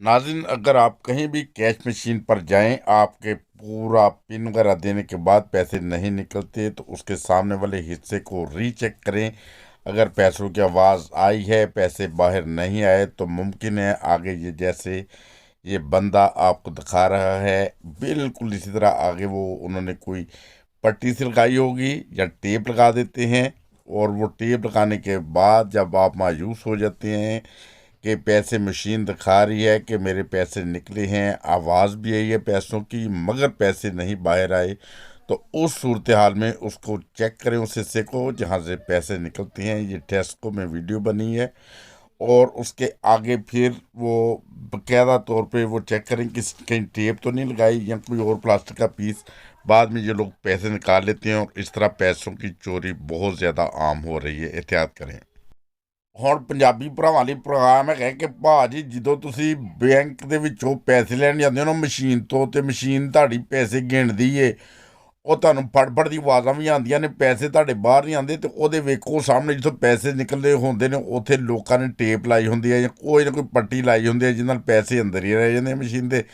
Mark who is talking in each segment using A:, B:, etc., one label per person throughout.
A: नाज़रीन, अगर आप कहीं भी कैश मशीन पर जाएं, आपके पूरा पिन वगैरह देने के बाद पैसे नहीं निकलते तो उसके सामने वाले हिस्से को रीचेक करें। अगर पैसों की आवाज़ आई है, पैसे बाहर नहीं आए, तो मुमकिन है आगे ये जैसे ये बंदा आपको दिखा रहा है बिल्कुल इसी तरह आगे वो उन्होंने कोई पट्टी सी लगाई होगी या टेप लगा देते हैं। और वो टेप लगाने के बाद जब आप मायूस हो जाते हैं कि पैसे मशीन दिखा रही है कि मेरे पैसे निकले हैं, आवाज़ भी आई है पैसों की मगर पैसे नहीं बाहर आए, तो उस सूरत हाल में उसको चेक करें उस हिस्से को जहाँ से पैसे निकलते हैं। ये टेस्ट को में वीडियो बनी है और उसके आगे फिर वो बाकायदा तौर पे वो चेक करें कि कहीं टेप तो नहीं लगाई या कोई और प्लास्टिक का पीस। बाद में ये लोग पैसे निकाल लेते हैं और इस तरह पैसों की चोरी बहुत ज़्यादा आम हो रही है, एहतियात करें। ਹੁਣ ਪੰਜਾਬੀ ਭਰਾਵਾਂ ਲਈ ਪ੍ਰੋਗਰਾਮ ਹੈਗਾ ਕਿ ਭਾਜੀ ਜਦੋਂ ਤੁਸੀਂ ਬੈਂਕ ਦੇ ਵਿੱਚੋਂ ਪੈਸੇ ਲੈਣ ਜਾਂਦੇ ਹੋ ਨਾ ਮਸ਼ੀਨ ਤੋਂ, ਤੇ ਮਸ਼ੀਨ ਤੁਹਾਡੀ ਪੈਸੇ ਗਿਣਦੀ ਏ, ਉਹ ਤੁਹਾਨੂੰ ਫੜਫੜ ਦੀ ਆਵਾਜ਼ਾਂ ਵੀ ਆਉਂਦੀਆਂ ਨੇ, ਪੈਸੇ ਤੁਹਾਡੇ ਬਾਹਰ ਨਹੀਂ ਆਉਂਦੇ, ਤੇ ਉਹਦੇ ਵੇਖੋ ਸਾਹਮਣੇ ਜਿੱਥੋਂ ਪੈਸੇ ਨਿਕਲਦੇ ਹੁੰਦੇ ਨੇ ਉੱਥੇ ਲੋਕਾਂ ਨੇ ਟੇਪ ਲਾਈ ਹੁੰਦੀ ਹੈ ਜਾਂ ਕੋਈ ਨਾ ਕੋਈ ਪੱਟੀ ਲਾਈ ਹੁੰਦੀ ਹੈ ਜਿਹਦੇ ਨਾਲ ਪੈਸੇ ਅੰਦਰ ਹੀ ਰਹਿ ਜਾਂਦੇ ਮਸ਼ੀਨ ਦੇ।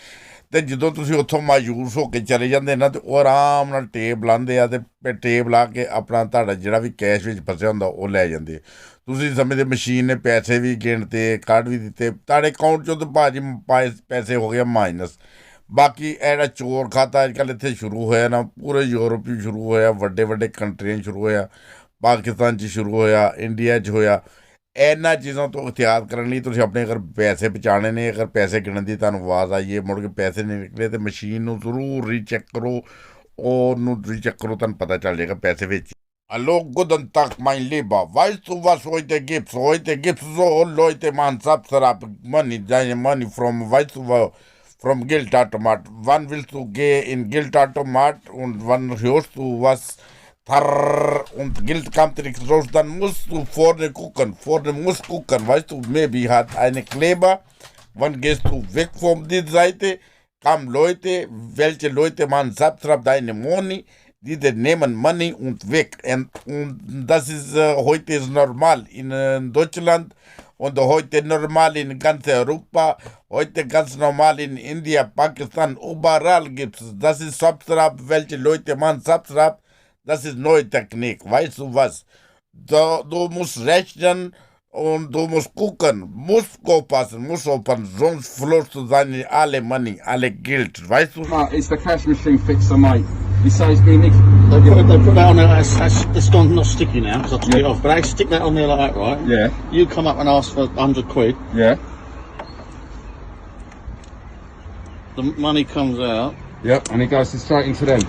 A: ਤੇ ਜਦੋਂ ਤੁਸੀਂ ਉੱਥੋਂ ਮਾਯੂਸ ਹੋ ਕੇ ਚਲੇ ਜਾਂਦੇ ਨਾ ਤੇ ਉਹ ਆਰਾਮ ਨਾਲ ਟੇਪ ਲਾਉਂਦੇ ਆ ਤੇ ਟੇਪ ਲਾ ਕੇ ਆਪਣਾ ਤੁਹਾਡਾ ਜਿਹੜਾ ਵੀ ਕੈਸ਼ ਵਿੱਚ ਫਸਿਆ ਹੁੰਦਾ ਉਹ ਲੈ ਜਾਂਦੇ। ਤੁਸੀਂ ਸਮਝਦੇ ਮਸ਼ੀਨ ਨੇ ਪੈਸੇ ਵੀ ਗਿਣਤੇ, ਕੱਢ ਵੀ ਦਿੱਤੇ, ਤੁਹਾਡੇ ਅਕਾਊਂਟ 'ਚੋਂ ਤਾਂ ਭਾਜੀ ਪੈਸੇ ਹੋ ਗਏ ਮਾਈਨਸ। ਬਾਕੀ ਇਹ ਜਿਹੜਾ ਚੋਰ ਖਾਤਾ ਅੱਜ ਕੱਲ੍ਹ ਇੱਥੇ ਸ਼ੁਰੂ ਹੋਇਆ ਨਾ, ਪੂਰੇ ਯੂਰਪ 'ਚ ਸ਼ੁਰੂ ਹੋਇਆ, ਵੱਡੇ ਵੱਡੇ ਕੰਟਰੀਆਂ 'ਚ ਸ਼ੁਰੂ ਹੋਇਆ, ਪਾਕਿਸਤਾਨ 'ਚ ਸ਼ੁਰੂ ਹੋਇਆ, ਇੰਡੀਆ 'ਚ ਹੋਇਆ। ਇਹਨਾਂ ਚੀਜ਼ਾਂ ਤੋਂ ਇhtiyਾਤ ਕਰਨ ਲਈ ਤੁਸੀਂ ਆਪਣੇ ਅਗਰ ਪੈਸੇ ਬਚਾਉਣੇ ਨੇ, ਅਗਰ ਪੈਸੇ ਗਿਣਨ ਦੀ ਤੁਹਾਨੂੰ ਆਵਾਜ਼ ਆਈਏ ਮੁੜ ਕੇ ਪੈਸੇ ਨਹੀਂ ਨਿਕਲੇ, ਤੇ ਮਸ਼ੀਨ ਨੂੰ ਜ਼ਰੂਰ ਰੀਚੈੱਕ ਕਰੋ। ਉਹਨੂੰ ਰੀਚੈੱਕ ਕਰੋ, ਤੁਹਾਨੂੰ ਪਤਾ ਚੱਲ ਜਾਏਗਾ ਪੈਸੇ ਵਿੱਚ। Hallo, guten Tag, mein Lieber. Weißt du, was heute gibt? Heute gibt es so Leute, man subscribe money, deine money from, weißt du, from Geldautomat. Wann willst du gehen in Geldautomat und wann hörst du was? Tarrr, und Geld kommt nicht raus, dann musst du vorne gucken. Vorne musst gucken, weißt du, maybe hat eine Kleber. Wann gehst du weg von der Seite? Kamen Leute, welche Leute man subscribe deine money. Die nehmen Money und weg. Und das ist heute ist normal in Deutschland und heute normal in ganz Europa, heute ganz normal in India, Pakistan, überall gibt es. Das ist Substrap, welche Leute man Substrap, das ist neue Technik. Weißt du was? Du musst rechnen und du musst gucken, musst aufpassen, musst aufpassen, sonst verlierst du deine alle Money, alle Geld. Weißt du?
B: It's the cash machine fixer, mate. You say it's been nicked.
C: They put that on there, it's gone not sticky now because I took it off, but they stick that on there like that, right?
B: Yeah.
C: You come up and ask for 100 quid,
B: Yeah.
C: the money comes out,
B: Yep. And it goes straight into them.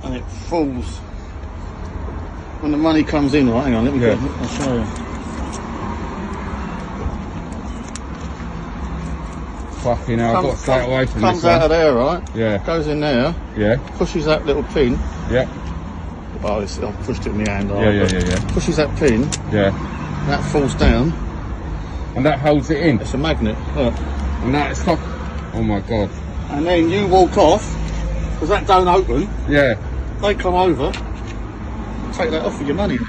C: and it falls. When the money comes in, right, hang on, let me
B: Yeah.
C: get it, I'll show you.
B: Fucking hell, I've got to stay away from
C: Comes
B: this
C: out of
B: one.
C: there, right?
B: Yeah.
C: Goes in there,
B: Yeah.
C: pushes that little pin.
B: Yeah.
C: Oh, I've pushed it in my hand.
B: Yeah.
C: Pushes that pin,
B: Yeah.
C: that falls down.
B: And that holds it in.
C: It's a magnet, look.
B: And that stop. Oh my god.
C: And then you walk off, because that don't open.
B: Yeah.
C: They come over, take that off with your money.